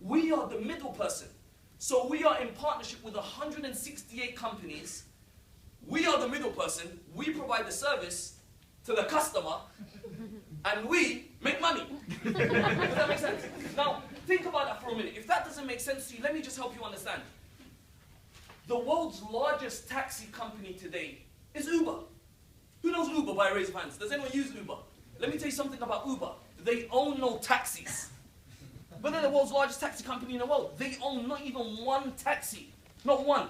We are the middle person. So we are in partnership with 168 companies. We are the middle person. We provide the service to the customer, and we make money. Does that make sense? Now, think about that for a minute. If that doesn't make sense to you, let me just help you understand. The world's largest taxi company today is Uber. Who knows Uber by a raise of hands? Does anyone use Uber? Let me tell you something about Uber. They own no taxis. But they're the world's largest taxi company in the world. They own not even one taxi. Not one.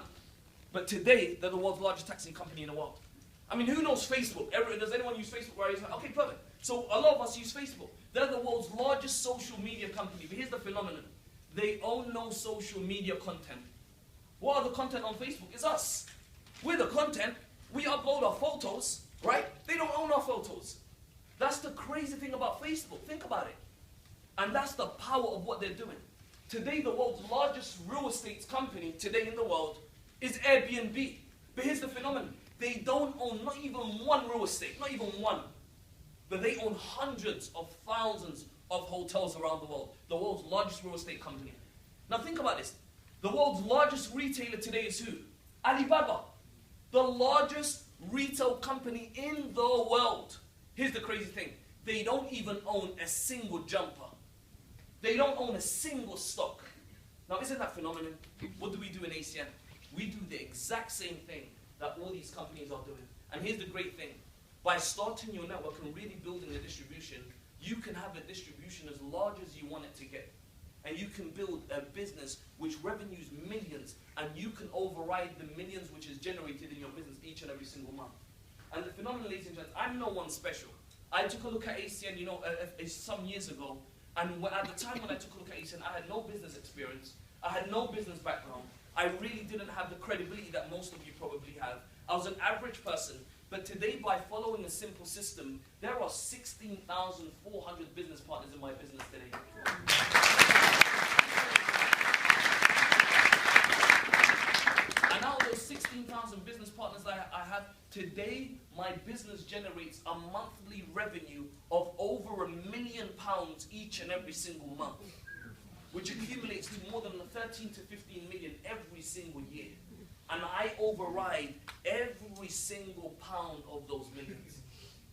But today, they're the world's largest taxi company in the world. I mean, who knows Facebook? Does anyone use Facebook? Right? Okay, perfect. So a lot of us use Facebook. They're the world's largest social media company. But here's the phenomenon. They own no social media content. What are the content on Facebook? It's us. We're the content. We upload our photos, right? They don't own our photos. That's the crazy thing about Facebook. Think about it. And that's the power of what they're doing. Today, the world's largest real estate company today in the world is Airbnb. But here's the phenomenon. They don't own not even one real estate, not even one. But they own hundreds of thousands of hotels around the world. The world's largest real estate company. Now think about this. The world's largest retailer today is who? Alibaba. The largest retail company in the world. Here's the crazy thing. They don't even own a single jumper. They don't own a single stock. Now isn't that phenomenal? What do we do in ACN? We do the exact same thing that all these companies are doing. And here's the great thing. By starting your network and really building the distribution, you can have a distribution as large as you want it to get. And you can build a business which revenues millions, and you can override the millions which is generated in your business each and every single month. And the phenomenon, ladies and gentlemen, I'm no one special. I took a look at ACN, some years ago, and at the time when I took a look at ACN, I had no business experience. I had no business background. I really didn't have the credibility that most of you probably have. I was an average person. But today, by following a simple system, there are 16,400 business partners in my business today. And out of those 16,000 business partners that I have, today my business generates a monthly revenue of over £1 million each and every single month, which accumulates to more than 13 to 15 million every single year. And I override every single pound of those millions.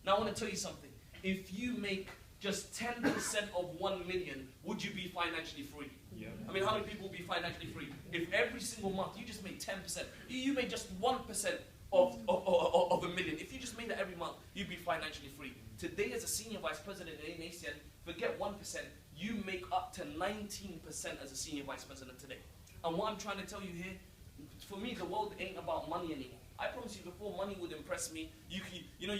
Now I want to tell you something. If you make just 10% of 1 million, would you be financially free? Yeah. I mean, how many people will be financially free? If every single month you just made 10%, you made just 1% of $1 million. If you just made that every month, you'd be financially free. Today, as a senior vice president in ACN, forget 1%, you make up to 19% as a senior vice president today. And what I'm trying to tell you here, for me, the world ain't about money anymore. I promise you, before money would impress me, you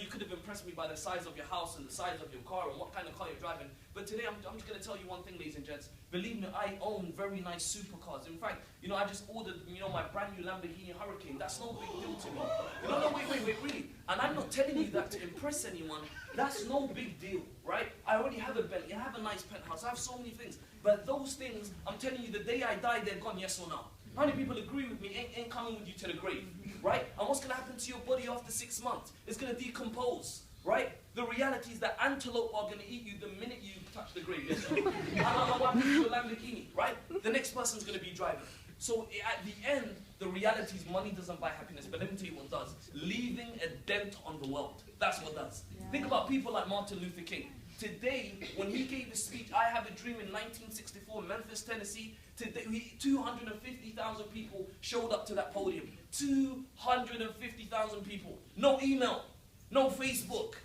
could have impressed me by the size of your house and the size of your car and what kind of car you're driving. But today, I'm just going to tell you one thing, ladies and gents. Believe me, I own very nice supercars. In fact, I just ordered, my brand new Lamborghini Hurricane. That's no big deal to me. No, wait, really. And I'm not telling you that to impress anyone. That's no big deal, right? I already have a Bentley. I have a nice penthouse. I have so many things. But those things, I'm telling you, the day I die, they're gone, yes or no? How many people agree with me? Ain't coming with you to the grave, right? And what's going to happen to your body after 6 months? It's going to decompose, right? The reality is that antelope are going to eat you the minute you touch the grave. Yes, sir? What happens to your Lamborghini, right? The next person's going to be driving. So at the end, the reality is money doesn't buy happiness. But let me tell you what does. Leaving a dent on the world. That's what does. Yeah. Think about people like Martin Luther King. Today, when he gave his speech, I Have a Dream in 1964, Memphis, Tennessee, today 250,000 people showed up to that podium. 250,000 people. No email, no Facebook,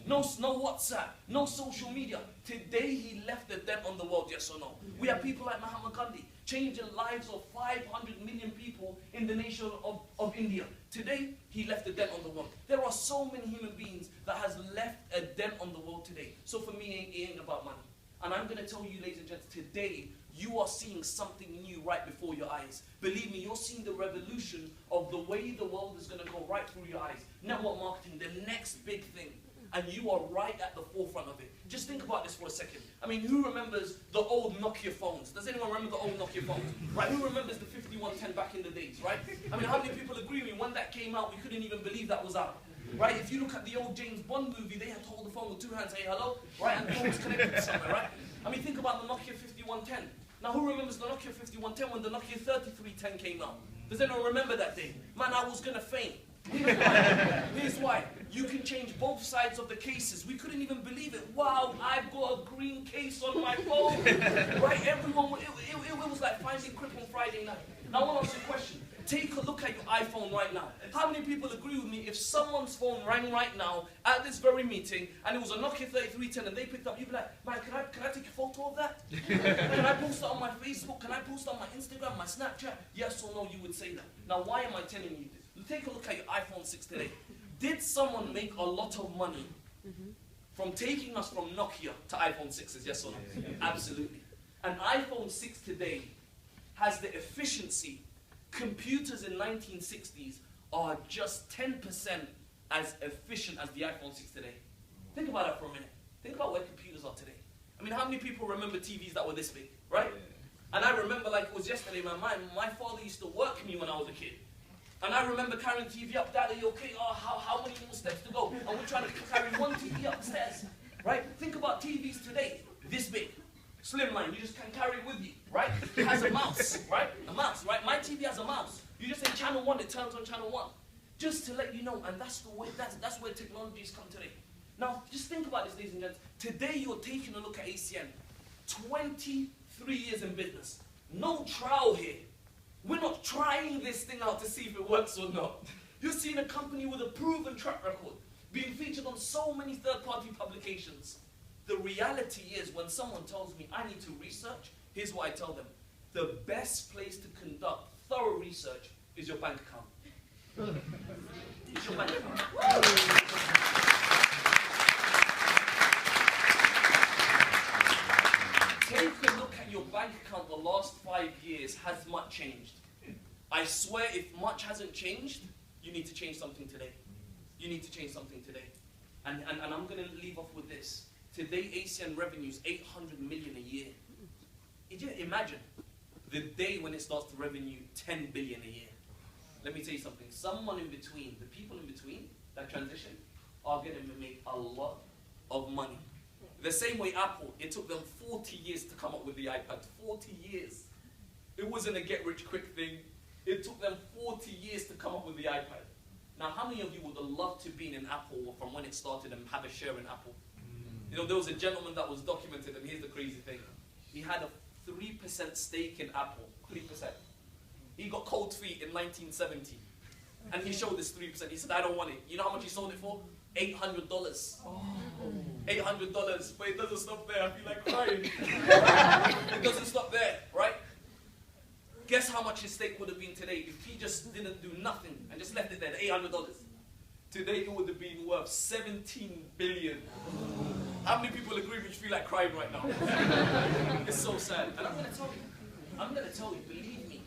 no WhatsApp, no social media. Today he left a dent on the world, yes or no? We have people like Mahatma Gandhi changing lives of 500 million people in the nation of India. Today, he left a dent on the world. There are so many human beings that has left a dent on the world today. So for me, it ain't about money. And I'm going to tell you, ladies and gents, today, you are seeing something new right before your eyes. Believe me, you're seeing the revolution of the way the world is going to go right through your eyes. Network marketing, the next big thing. And you are right at the forefront of it. Just think about this for a second. I mean, who remembers the old Nokia phones? Does anyone remember the old Nokia phones? Right, who remembers the 5110 back in the days, right? I mean, how many people agree with me? When that came out, we couldn't even believe that was out. Right, if you look at the old James Bond movie, they had to hold the phone with 2 hands, hey, hello? Right, and the phone was connected somewhere, right? I mean, think about the Nokia 5110. Now who remembers the Nokia 5110 when the Nokia 3310 came out? Does anyone remember that day? Man, I was gonna faint. Here's why. You can change both sides of the cases. We couldn't even believe it. Wow, I've got a green case on my phone. Right, everyone, it was like finding Crip on Friday night. Now I want to ask you a question. Take a look at your iPhone right now. How many people agree with me if someone's phone rang right now at this very meeting and it was a Nokia 3310 and they picked up, you'd be like, man, can I take a photo of that? Can I post it on my Facebook? Can I post it on my Instagram, my Snapchat? Yes or no, you would say that. Now why am I telling you this? Take a look at your iPhone 6 today. Did someone make a lot of money from taking us from Nokia to iPhone 6s, yes or no? Absolutely. An iPhone 6 today has the efficiency. Computers in 1960s are just 10% as efficient as the iPhone 6 today. Think about that for a minute. Think about where computers are today. I mean, how many people remember TVs that were this big, right? And I remember like it was yesterday, my father used to work me when I was a kid. And I remember carrying TV up, Dad, are you okay? Oh, how many more steps to go? And we're trying to carry one TV up the stairs, right? Think about TVs today, this big, slimline, you just can carry it with you, right? It has a mouse, right? A mouse, right? My TV has a mouse. You just say channel 1, it turns on channel 1. Just to let you know, and that's the way, that's where technology's come today. Now, just think about this, ladies and gents. Today, you're taking a look at ACN. 23 years in business. No trial here. We're not trying this thing out to see if it works or not. You're seeing a company with a proven track record, being featured on so many third-party publications. The reality is, when someone tells me I need to research, here's what I tell them. The best place to conduct thorough research is your bank account. It's your bank account. Take a look at your bank account the last 5 years. Has much changed? I swear, if much hasn't changed, you need to change something today. You need to change something today. And I'm going to leave off with this. Today, ACN revenues 800 million a year. Imagine the day when it starts to revenue 10 billion a year. Let me tell you something. Someone in between, the people in between that transition, are going to make a lot of money. The same way Apple, it took them 40 years to come up with the iPad. 40 years. It wasn't a get-rich-quick thing. It took them 40 years to come up with the iPad. Now, how many of you would have loved to be in Apple from when it started and have a share in Apple? You know, there was a gentleman that was documented, and here's the crazy thing. He had a 3% stake in Apple. 3%. He got cold feet in 1970. And he showed this 3%. He said, I don't want it. You know how much he sold it for? $800. Oh. $800. But it doesn't stop there. I feel like crying. It doesn't stop there, right? Guess how much his stake would have been today if he just didn't do nothing and just left it there, $800. Today it would have been worth 17 billion. How many people agree with me feel like crying right now? It's so sad. And I'm going to tell you, believe me,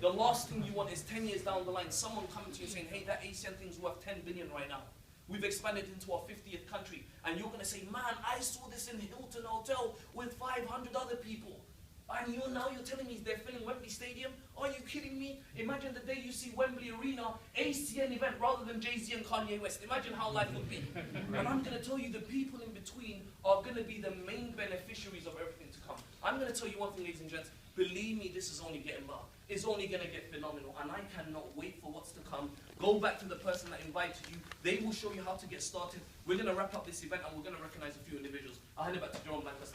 the last thing you want is 10 years down the line, someone coming to you saying, hey, that ACN thing's worth 10 billion right now. We've expanded into our 50th country. And you're going to say, man, I saw this in Hilton Hotel with 500 other people. And you're telling me they're filling Wembley Stadium? Are you kidding me? Imagine the day you see Wembley Arena, ACN event rather than Jay-Z and Kanye West. Imagine how life would be. And I'm going to tell you, the people in between are going to be the main beneficiaries of everything to come. I'm going to tell you one thing, ladies and gents. Believe me, this is only getting better. It's only going to get phenomenal. And I cannot wait for what's to come. Go back to the person that invited you. They will show you how to get started. We're going to wrap up this event and we're going to recognize a few individuals. I'll hand it back to Jerome Lancaster.